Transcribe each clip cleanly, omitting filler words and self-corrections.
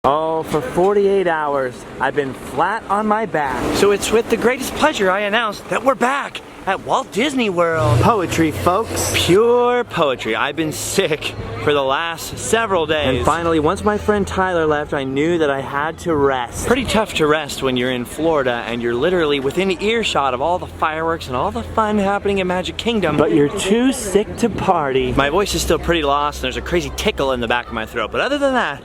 Oh, for 48 hours, I've been flat on my back. So it's with the greatest pleasure I announce that we're back at Walt Disney World. Poetry, folks. Pure poetry. I've been sick for the last several days. And finally, once my friend Tyler left, I knew that I had to rest. Pretty tough to rest when you're in Florida and you're literally within earshot of all the fireworks and all the fun happening in Magic Kingdom. But you're too sick to party. My voice is still pretty lost and there's a crazy tickle in the back of my throat. But other than that,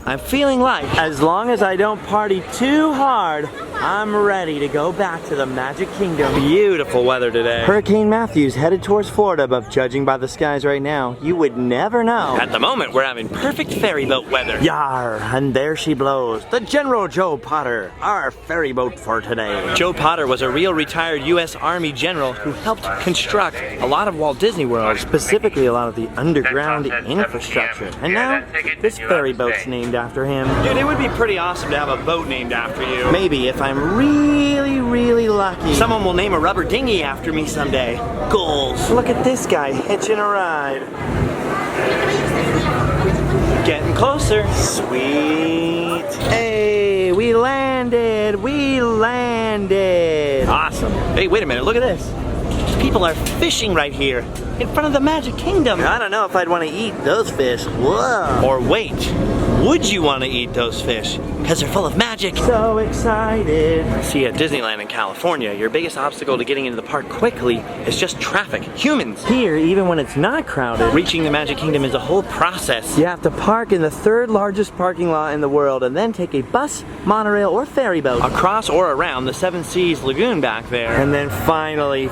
I'm feeling like, as long as I don't party too hard, I'm ready to go back to the Magic Kingdom. Beautiful weather today. Hurricane Matthew's headed towards Florida, but judging by the skies right now, you would never know. At the moment, we're having perfect ferry boat weather. Yar, and there she blows. The General Joe Potter, our ferry boat for today. Joe Potter was a real retired U.S. Army general who helped construct a lot of Walt Disney World. Specifically a lot of the underground infrastructure. And now, this ferry boat's named after him. Dude, it would be pretty awesome to have a boat named after you. Maybe if I'm really, really lucky. Someone will name a rubber dinghy after me someday. Goals. Look at this guy hitching a ride. Getting closer. Sweet. Hey, we landed. We landed. Awesome. Hey, wait a minute. Look at this. People are fishing right here in front of the Magic Kingdom. I don't know if I'd want to eat those fish. Whoa. Or wait, would you want to eat those fish? Because they're full of magic. So excited. See, at Disneyland in California, your biggest obstacle to getting into the park quickly is just traffic, humans. Here, even when it's not crowded, Reaching the Magic Kingdom is a whole process. you have to park in the third largest parking lot in the world and then take a bus, monorail, or ferry boat. Across or around the Seven Seas Lagoon back there. And then finally,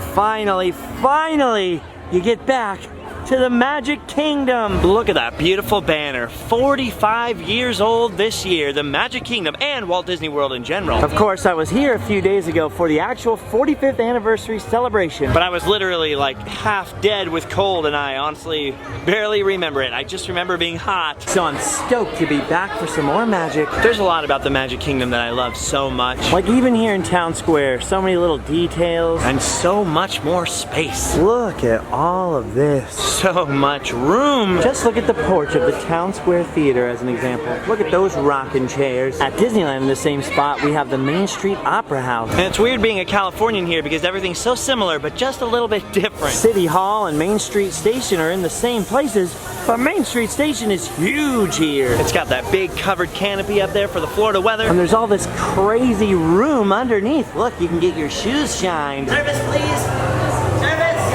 you get back to the Magic Kingdom. Look at that beautiful banner. 45 years old this year. The Magic Kingdom and Walt Disney World in general. Of course, I was here a few days ago for the actual 45th anniversary celebration. But I was literally like half dead with cold and I honestly barely remember it. I just remember being hot. So I'm stoked to be back for some more magic. There's a lot about the Magic Kingdom that I love so much. Like even here in Town Square, so many little details. And so much more space. Look at all of this. So much room. Just look at the porch of the Town Square Theater as an example. Look at those rocking chairs. At Disneyland in the same spot, we have the Main Street Opera House. And it's weird being a Californian here because everything's so similar but just a little bit different. City Hall and Main Street Station are in the same places, but Main Street Station is huge here. It's got that big covered canopy up there for the Florida weather. And there's all this crazy room underneath. Look, you can get your shoes shined. Service, please.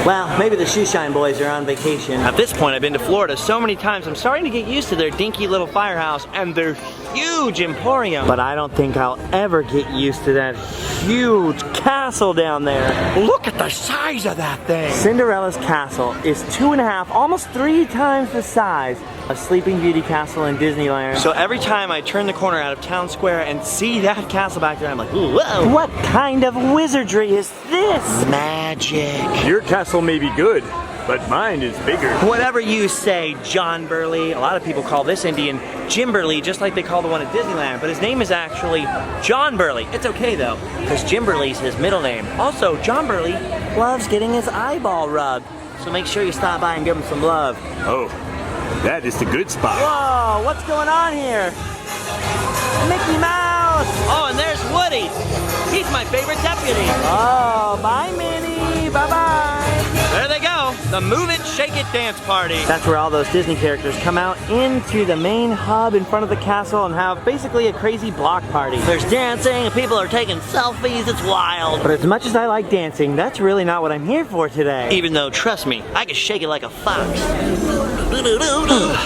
Well, maybe the Shoe Shine boys are on vacation. At this point, I've been to Florida so many times, I'm starting to get used to their dinky little firehouse and their huge emporium. But I don't think I'll ever get used to that huge castle down there. Look at the size of that thing. Cinderella's castle is 2.5, almost 3 times the size of Sleeping Beauty Castle in Disneyland. So every time I turn the corner out of Town Square and see that castle back there, I'm like, whoa. What kind of wizardry is this? Magic. Your castle may be good, but mine is bigger. Whatever you say, John Burley. A lot of people call this Indian Jim Burley, just like they call the one at Disneyland, but his name is actually John Burley. It's okay though, because Jim Burley's his middle name. Also, John Burley loves getting his eyeball rubbed, so make sure you stop by and give him some love. Oh, that is the good spot. Whoa, what's going on here? Mickey Mouse! Oh, and there's Woody. He's my favorite deputy. Oh, bye Minnie, bye-bye. There they go, the Move It, Shake It dance party. That's where all those Disney characters come out into the main hub in front of the castle and have basically a crazy block party. There's dancing and people are taking selfies, it's wild. But as much as I like dancing, that's really not what I'm here for today. Even though, trust me, I can shake it like a fox.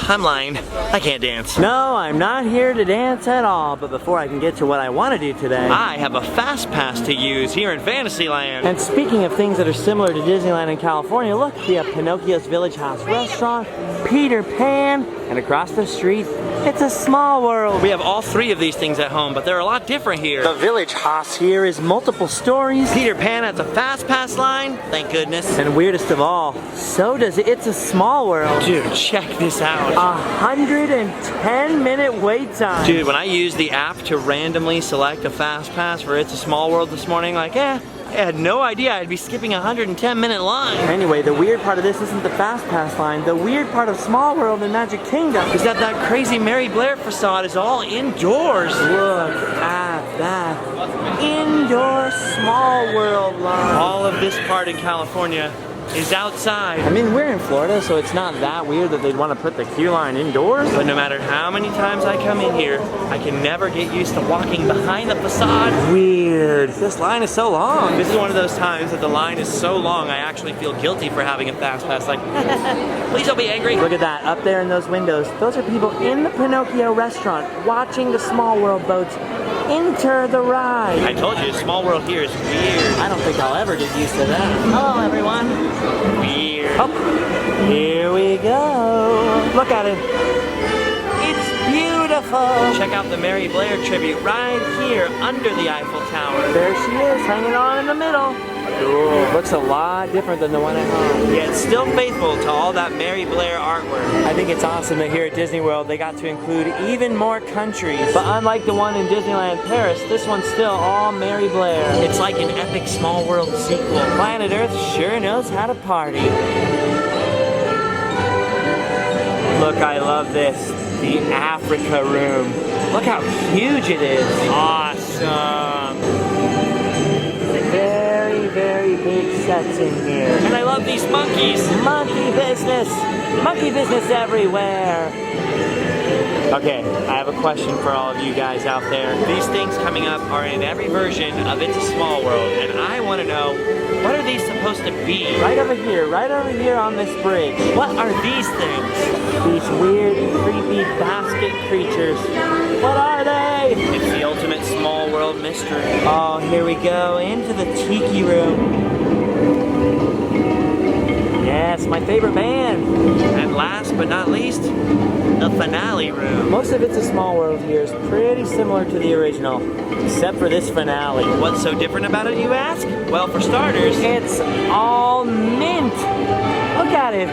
I'm lying, I can't dance. No, I'm not here to dance at all, but before I can get to what I want to do today, I have a fast pass to use here in Fantasyland. and speaking of things that are similar to Disneyland in California, look, we have Pinocchio's Village House Restaurant, Peter Pan, and across the street, it's a Small World. We have all 3 of these things at home, but they're a lot different here. The Village House here is multiple stories. Peter Pan has a fast pass line, thank goodness. And weirdest of all, so does It's a Small World. Dude, check this out. 110-minute wait time. Dude, when I used the app to randomly select a fast pass for It's a Small World this morning, like, I I had no idea I'd be skipping a 110-minute line. Anyway, the weird part of this isn't the Fast Pass line. The weird part of Small World and Magic Kingdom Is that crazy Mary Blair facade is all indoors. Look at that indoor Small World line. All of this part in California is outside. I mean, we're in Florida, so it's not that weird that they'd want to put the queue line indoors. But no matter how many times I come in here, I can never get used to walking behind the facade. Weird. This line is so long. This is one of those times that the line is so long, I actually feel guilty for having a fast pass. Like, please don't be angry. Look at that, up there in those windows. Those are people in the Pinocchio restaurant watching the Small World boats enter the ride. I told you, Small World here is weird. I don't think I'll ever get used to that. Hello, everyone. Weird. Oh, here we go. Look at it. It's beautiful. Check out the Mary Blair tribute right here under the Eiffel Tower. There she is, hanging on in the middle. Cool. Looks a lot different than the one at home. Yet still faithful to all that Mary Blair artwork. I think it's awesome that here at Disney World they got to include even more countries. But unlike the one in Disneyland Paris, this one's still all Mary Blair. It's like an epic Small World sequel. Planet Earth sure knows how to party. Look, I love this. The Africa room. Look how huge it is. Awesome. Very, very big sets in here. And I love these monkeys. Monkey business! Monkey business everywhere! Okay, I have a question for all of you guys out there. These things coming up are in every version of It's a Small World, and I want to know, what are these supposed to be? Right over here on this bridge. What are these things? These weird, creepy basket creatures. What are they? It's the ultimate Small World mystery. Oh, here we go, into the Tiki room. Yes, my favorite band. And last but not least, the finale room. Most of It's a Small World here is pretty similar to the original, except for this finale. What's so different about it, you ask? Well, for starters, It's all mint. Look at it.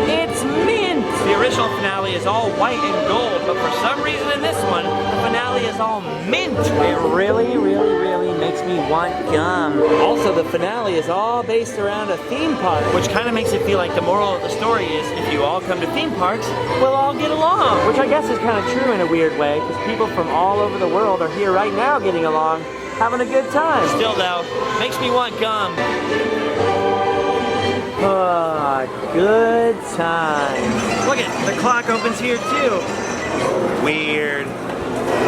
It's mint. the original finale is all white and gold, but for some reason in this one, the finale is all mint. It really, really, really makes me want gum. Also, the finale is all based around a theme park. Which kind of makes it feel like the moral of the story is if you all come to theme parks, we'll all get along. Which I guess is kind of true in a weird way, because people from all over the world are here right now getting along, having a good time. Still though, makes me want gum. Ah, good time. Look at the clock opens here too. Weird.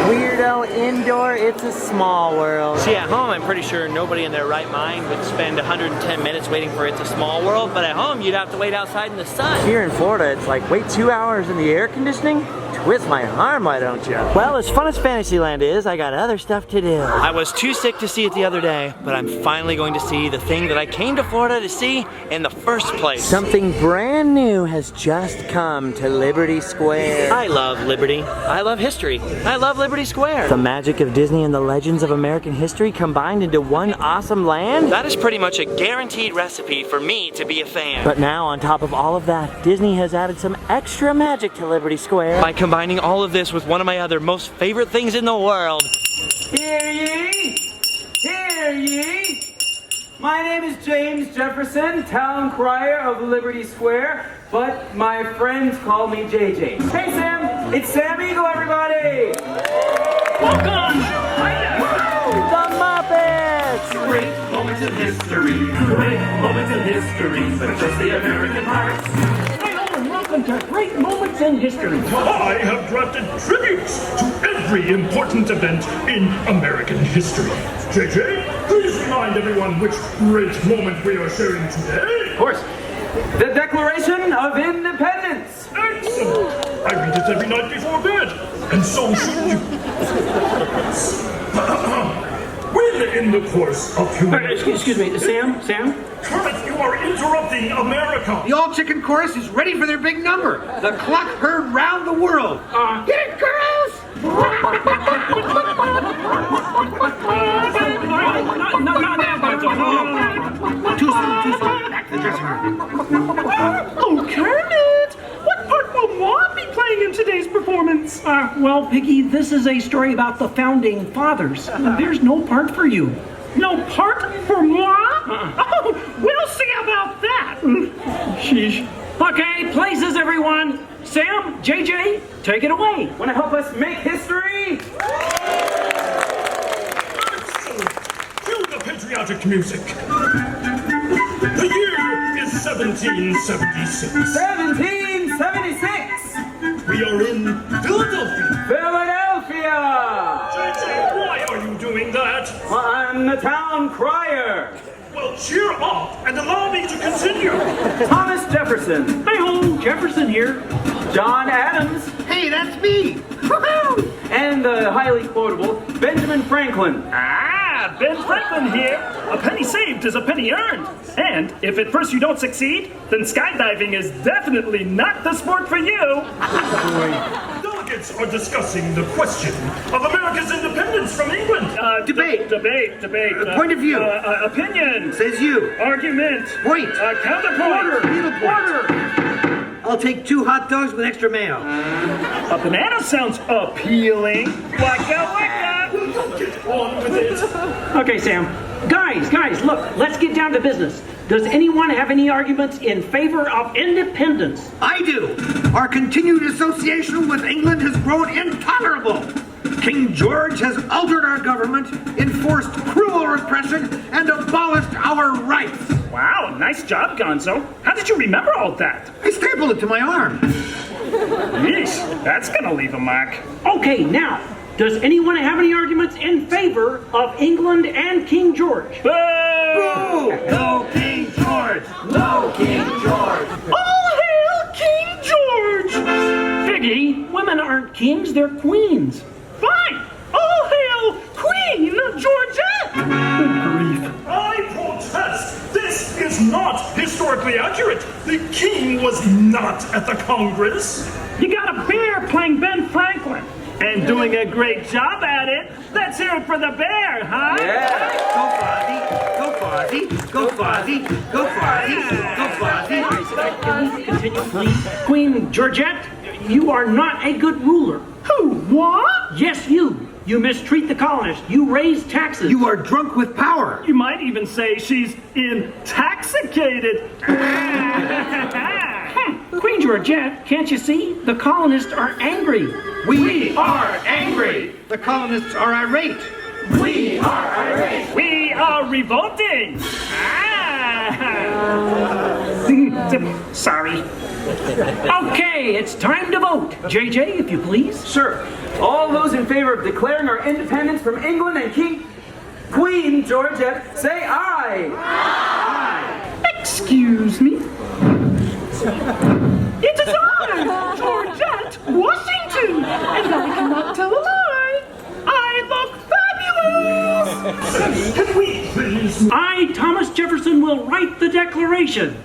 Weirdo indoor, It's a Small World. See, at home, I'm pretty sure nobody in their right mind would spend 110 minutes waiting for It's a Small World, but at home, you'd have to wait outside in the sun. Here in Florida, it's like, wait 2 hours in the air conditioning? Twist my arm, why don't you? Well, as fun as Fantasyland is, I got other stuff to do. I was too sick to see it the other day, but I'm finally going to see the thing that I came to Florida to see in the first place. Something brand new has just come to Liberty Square. I love Liberty. I love history. I love Liberty Square. The magic of Disney and the legends of American history combined into one awesome land? That is pretty much a guaranteed recipe for me to be a fan. But now, on top of all of that, Disney has added some extra magic to Liberty Square. By combining all of this with one of my other most favorite things in the world. Hear ye! Hear ye! My name is James Jefferson, town crier of Liberty Square, but my friends call me JJ. Hey Sam, it's Sam Eagle, everybody! Welcome! The Muppets! Great moments in history, great moments in history, but just the American hearts. Hello and welcome to Great Moments in History. I have drafted tributes to every important event in American history. JJ, please remind everyone which great moment we are sharing today. Of course, the Declaration of Independence! Excellent! I read it every night before bed, and so should you. When in the course of human... Excuse me, Sam? Kermit, you are interrupting America! The all-chicken chorus is ready for their big number. The clock heard round the world. Get it, girls! Too soon. Back to the dressing room. Oh, Kermit! What part will Mom be playing in today's performance? Well, Piggy, this is a story about the Founding Fathers. There's no part for you. No part for moi? Oh, we'll see about that. Sheesh. Okay, places, everyone. Sam, JJ, take it away. Want to help us make history? Cue the patriotic music. The year is 1776. 1776. We are in Philadelphia. Philadelphia. JJ, why are you doing that? Well, I'm the town crier. Well, cheer up and allow me to continue. Thomas Jefferson. Hey-ho, Jefferson here. John Adams. Hey, that's me. Woo-hoo! And the highly quotable Benjamin Franklin. Ah, Ben Franklin here. A penny saved is a penny earned. And if at first you don't succeed, then skydiving is definitely not the sport for you. Delegates are discussing the question of America's independence from England. Debate. Debate. Point of view. Opinion. Says you. Argument. Point. Counterpoint. I'll take 2 hot dogs with extra mayo. A banana sounds appealing. Waka waka. Get on with it. Okay, Sam. Guys, look, let's get down to business. Does anyone have any arguments in favor of independence? I do. Our continued association with England has grown intolerable. King George has altered our government, enforced cruel repression, and abolished our rights. Wow, nice job, Gonzo. How did you remember all that? I stapled it to my arm. Yeesh, that's gonna leave a mark. Okay, now, does anyone have any arguments in favor of England and King George? Boo! No King George! No King George! All hail King George! Figgy, women aren't kings, they're queens. Fine! All hail Queen Georgette! I protest. This is not historically accurate. The king was not at the Congress. You got a bear playing Ben Franklin. And doing a great job at it. Let's hear it for the bear, huh? Go Fozzie! Go Fozzie! Go Fozzie! Go Fozzie! Go Fozzie! Can we continue, please? Queen Georgette, you are not a good ruler. Who? What? Yes, you. You mistreat the colonists. You raise taxes. You are drunk with power. You might even say she's intoxicated. Queen Georgette, can't you see? The colonists are angry. We are angry. The colonists are irate. We are revolting. Sorry. Okay, it's time to vote. JJ, if you please. Sure. All those in favor of declaring our independence from England and Queen Georgette, say aye. Aye. Excuse me. It is I, Georgette Washington, and I cannot tell a lie. I look fabulous. Can we please? I, Thomas Jefferson, will write the Declaration.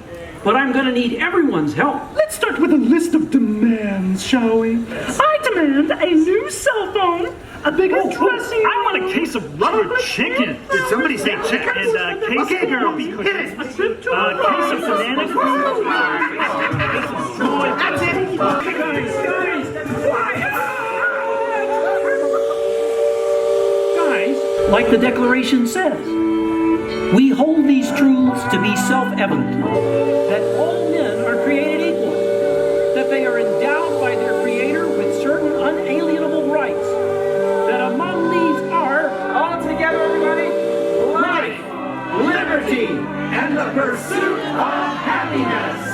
But I'm gonna need everyone's help. Let's start with a list of demands, shall we? I demand a new cell phone, a bigger dressing room. I want a case of rubber chicken. Did somebody say chicken? And a case Okay, of girl, whoopee hit it. cushions. A case of banana cream. That's it. Guys, like the Declaration says, we hold these truths to be self-evident, that all men are created equal, that they are endowed by their Creator with certain unalienable rights, that among these are, All together, everybody. Life, liberty, and the pursuit of happiness.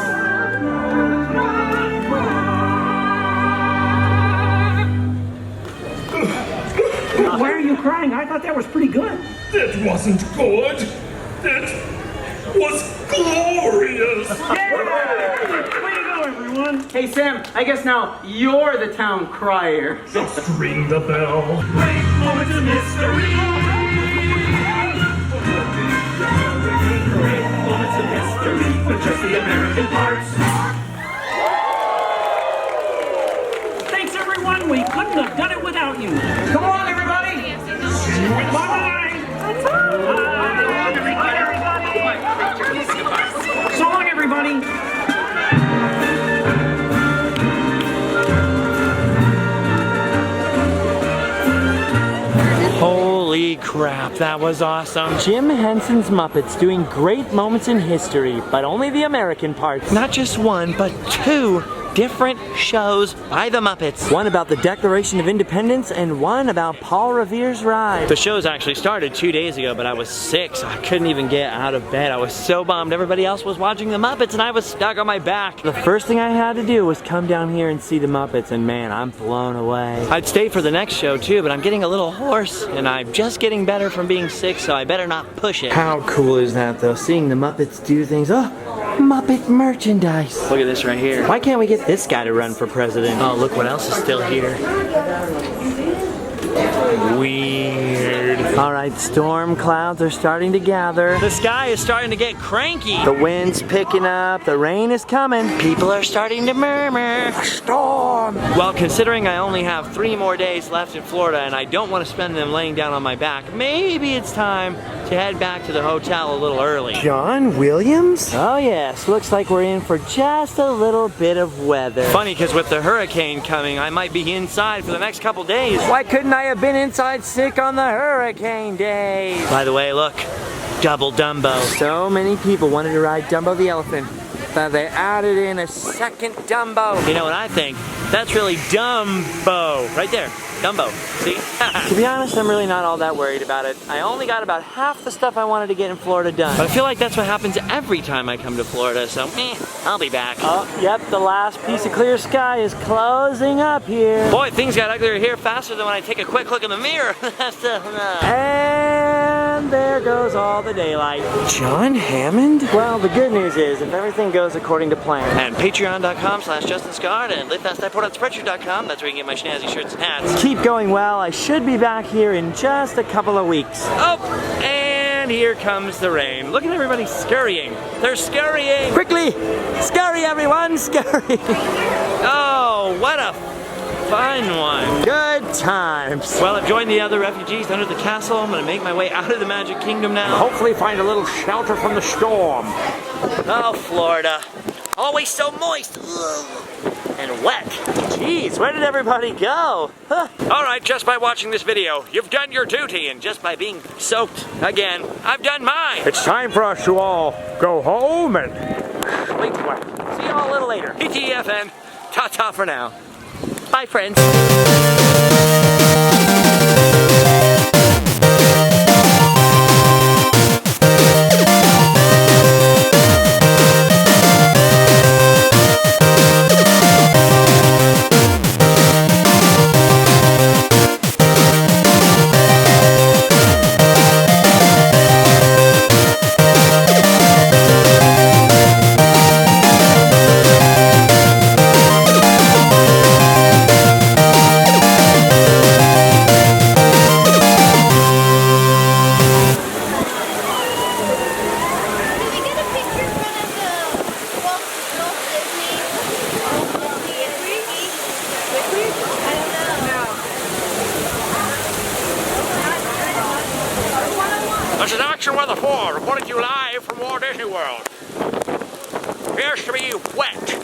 why are you crying? I thought that was pretty good. It wasn't good. It was glorious. Way to go, everyone. Hey, Sam, I guess now you're the town crier. Just ring the bell. Great moments of history. Great moments of history with just the American parts. Thanks, everyone. We couldn't have done it without you. Come on, everybody. Bye. So long, everybody. Holy Holy crap, that was awesome. Jim Henson's Muppets doing great moments in history, but only the American parts. Not just one, but two different shows by the Muppets. One about the Declaration of Independence and one about Paul Revere's ride. The shows actually started 2 days ago, but I was sick, so I couldn't even get out of bed. I was so bummed. Everybody else was watching the Muppets and I was stuck on my back. The first thing I had to do was come down here and see the Muppets, and man, I'm blown away. I'd stay for the next show too, but I'm getting a little hoarse and I'm just getting better from being sick, so I better not push it. How cool is that though, seeing the Muppets do things? Oh, Muppet merchandise. Look at this right here. Why can't we get this guy to run for president? Oh, look what else is still here. Weird. All right, storm clouds are starting to gather. The sky is starting to get cranky. The wind's picking up, the rain is coming. People are starting to murmur. Storm! Well, considering I only have 3 more days left in Florida and I don't want to spend them laying down on my back, maybe it's time to head back to the hotel a little early. John Williams? Oh yes, looks like we're in for just a little bit of weather. Funny, because with the hurricane coming, I might be inside for the next couple days. Why couldn't I have been inside sick on the hurricane days? By the way, look, double Dumbo. So many people wanted to ride Dumbo the elephant that they added in a second Dumbo. You know what I think? That's really Dumbo. Right there, Dumbo, see? To be honest, I'm really not all that worried about it. I only got about half the stuff I wanted to get in Florida done. But I feel like that's what happens every time I come to Florida, so I'll be back. Oh, yep, the last piece of clear sky is closing up here. Boy, things got uglier here faster than when I take a quick look in the mirror. And there goes all the daylight. John Hammond? Well, the good news is, if everything goes according to plan. And patreon.com/JustinScott and LiveFastIPort.Spreadshirt.com. That's where you can get my snazzy shirts and hats. Keep going well. I should be back here in just a couple of weeks. Oh, and here comes the rain. Look at everybody scurrying. They're scurrying. Quickly! Scurry, everyone! Scurry! Oh, what a fun one. Good times. Well, I've joined the other refugees under the castle. I'm going to make my way out of the Magic Kingdom now. Hopefully find a little shelter from the storm. Oh, Florida. Always so moist. Ugh. And wet. Jeez, where did everybody go? Huh. All right, just by watching this video, you've done your duty, and just by being soaked again, I've done mine. It's time for us to all go home and Wait for it. See you all a little later. PTFN. Ta-ta for now. Bye, friends. This is Action Weather 4, reporting to you live from Walt Disney World. Appears to be wet.